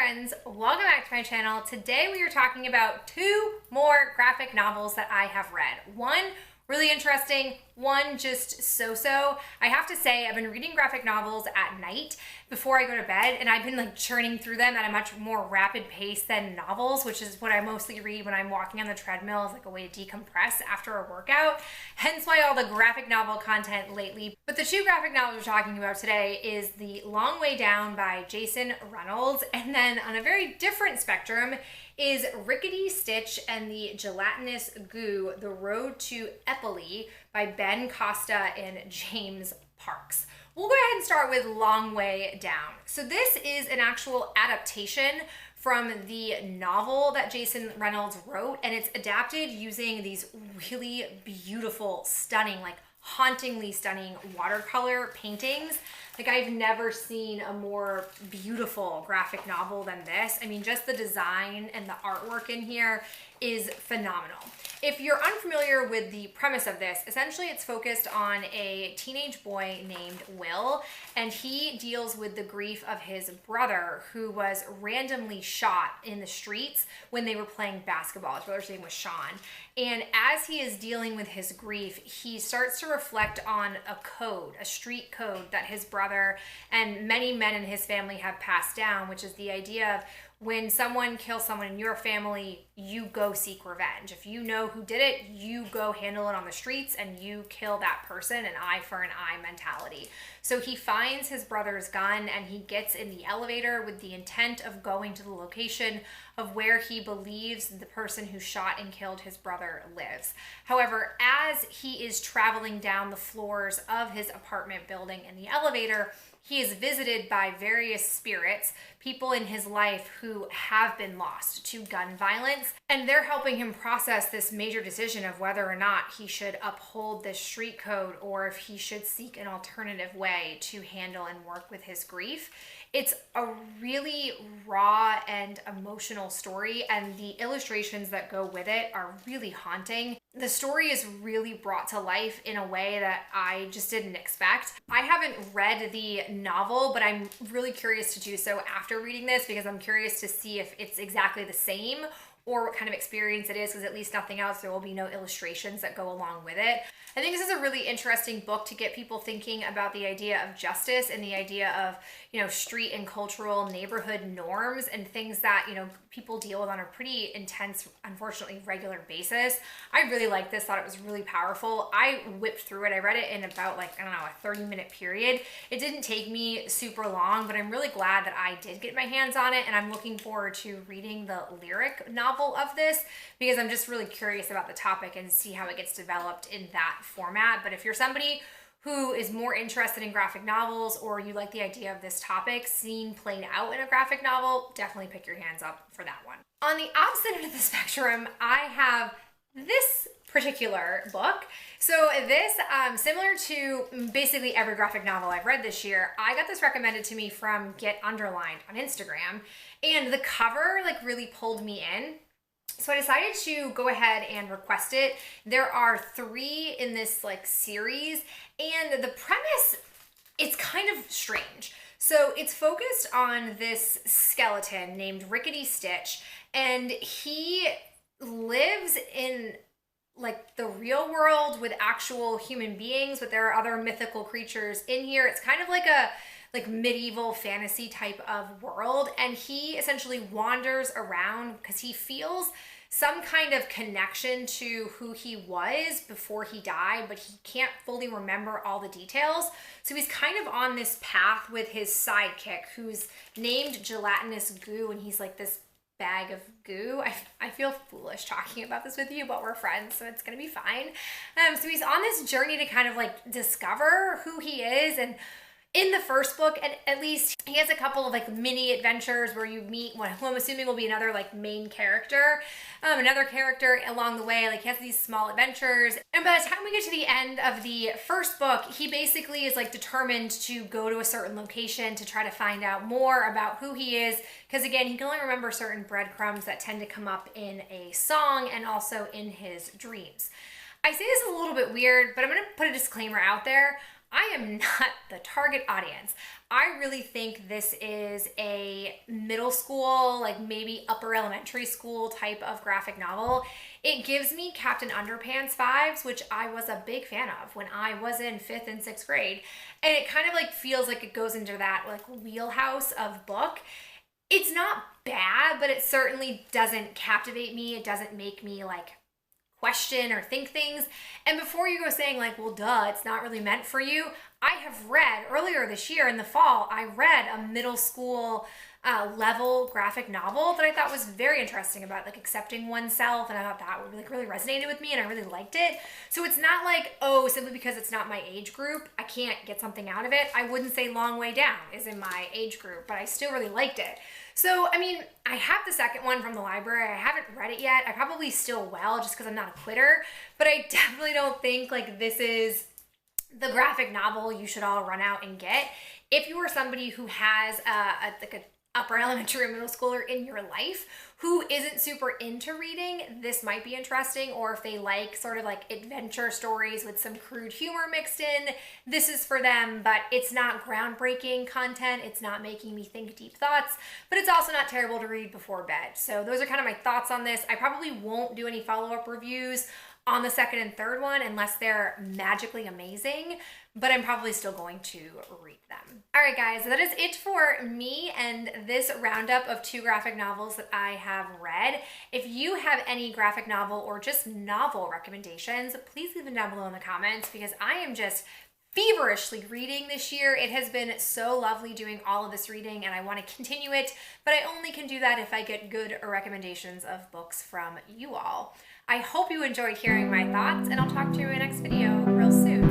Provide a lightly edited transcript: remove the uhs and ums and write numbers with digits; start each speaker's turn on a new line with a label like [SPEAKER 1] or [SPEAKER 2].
[SPEAKER 1] friends, welcome back to my channel. Today we are talking about two more graphic novels that I have read. One really interesting, one just so-so. I have to say, I've been reading graphic novels at night before I go to bed, and I've been like churning through them at a much more rapid pace than novels, which is what I mostly read when I'm walking on the treadmill as like a way to decompress after a workout. Hence why all the graphic novel content lately. But the two graphic novels we're talking about today is The Long Way Down by Jason Reynolds, and then on a very different spectrum is Rickety Stitch and the Gelatinous Goo, The Road to Eppley by Ben Costa and James Parks. We'll go ahead and start with Long Way Down. So this is an actual adaptation from the novel that Jason Reynolds wrote, and it's adapted using these really beautiful, stunning, like hauntingly stunning watercolor paintings. Like, I've never seen a more beautiful graphic novel than this. I mean, just the design and the artwork in here is phenomenal. If you're unfamiliar with the premise of this, essentially it's focused on a teenage boy named Will, and he deals with the grief of his brother who was randomly shot in the streets when they were playing basketball. His brother's name was Sean. And as he is dealing with his grief, he starts to reflect on a code, a street code that his brother and many men in his family have passed down, which is the idea of when someone kills someone in your family, you go seek revenge. If you know who did it, you go handle it on the streets and you kill that person, an eye for an eye mentality. So he finds his brother's gun and he gets in the elevator with the intent of going to the location of where he believes the person who shot and killed his brother lives. However, as he is traveling down the floors of his apartment building in the elevator, he is visited by various spirits, people in his life who have been lost to gun violence, and they're helping him process this major decision of whether or not he should uphold this street code or if he should seek an alternative way to handle and work with his grief. It's a really raw and emotional story, and the illustrations that go with it are really haunting. The story is really brought to life in a way that I just didn't expect. I haven't read the novel, but I'm really curious to do so after reading this because I'm curious to see if it's exactly the same or what kind of experience it is, because at least nothing else, there will be no illustrations that go along with it. I think this is a really interesting book to get people thinking about the idea of justice and the idea of, street and cultural neighborhood norms and things that, people deal with on a pretty intense, unfortunately, regular basis. I really liked this, thought it was really powerful. I whipped through it. I read it in about a 30-minute period. It didn't take me super long, but I'm really glad that I did get my hands on it, and I'm looking forward to reading the lyric novel of this because I'm just really curious about the topic and see how it gets developed in that format. But if you're somebody who is more interested in graphic novels or you like the idea of this topic seen played out in a graphic novel, definitely pick your hands up for that one. On the opposite end of the spectrum, I have this particular book. So this, similar to basically every graphic novel I've read this year, I got this recommended to me from Get Underlined on Instagram, and the cover really pulled me in. So I decided to go ahead and request it. There are 3 in this series, and the premise, it's kind of strange. So it's focused on this skeleton named Rickety Stitch, and he lives in the real world with actual human beings, but there are other mythical creatures in here. It's kind of like a medieval fantasy type of world, and he essentially wanders around because he feels some kind of connection to who he was before he died, but he can't fully remember all the details. So he's kind of on this path with his sidekick, who's named Gelatinous Goo, and he's like this bag of goo. I feel foolish talking about this with you, but we're friends, so it's gonna be fine. So he's on this journey to kind of discover who he is, and in the first book, and at least, he has a couple of mini adventures where you meet who I'm assuming will be another main character, another character along the way. He has these small adventures, and by the time we get to the end of the first book, he basically is determined to go to a certain location to try to find out more about who he is, because again, he can only remember certain breadcrumbs that tend to come up in a song and also in his dreams. I say this is a little bit weird, but I'm going to put a disclaimer out there. I am not the target audience. I really think this is a middle school, like maybe upper elementary school type of graphic novel. It gives me Captain Underpants vibes, which I was a big fan of when I was in 5th and 6th grade. And it kind of like feels like it goes into that like wheelhouse of book. It's not bad, but it certainly doesn't captivate me. It doesn't make me like question or think things. And before you go saying like, well, duh, it's not really meant for you, I have read earlier this year in the fall, I read a middle school level graphic novel that I thought was very interesting about like accepting oneself, and I thought that would like really resonated with me and I really liked it. So it's not like, oh, simply because it's not my age group, I can't get something out of it. I wouldn't say Long Way Down is in my age group, but I still really liked it. So, I mean, I have the second one from the library. I haven't read it yet. I probably still will just because I'm not a quitter, but I definitely don't think like this is the graphic novel you should all run out and get. If you are somebody who has like a upper elementary or middle schooler in your life who isn't super into reading, this might be interesting. Or if they like sort of like adventure stories with some crude humor mixed in, this is for them. But it's not groundbreaking content. It's not making me think deep thoughts, but it's also not terrible to read before bed. So those are kind of my thoughts on this. I probably won't do any follow-up reviews on the second and third one unless they're magically amazing, but I'm probably still going to read them. All right, guys, that is it for me and this roundup of 2 graphic novels that I have read. If you have any graphic novel or just novel recommendations, please leave them down below in the comments, because I am just feverishly reading this year. It has been so lovely doing all of this reading, and I want to continue it, but I only can do that if I get good recommendations of books from you all. I hope you enjoyed hearing my thoughts, and I'll talk to you in the next video real soon.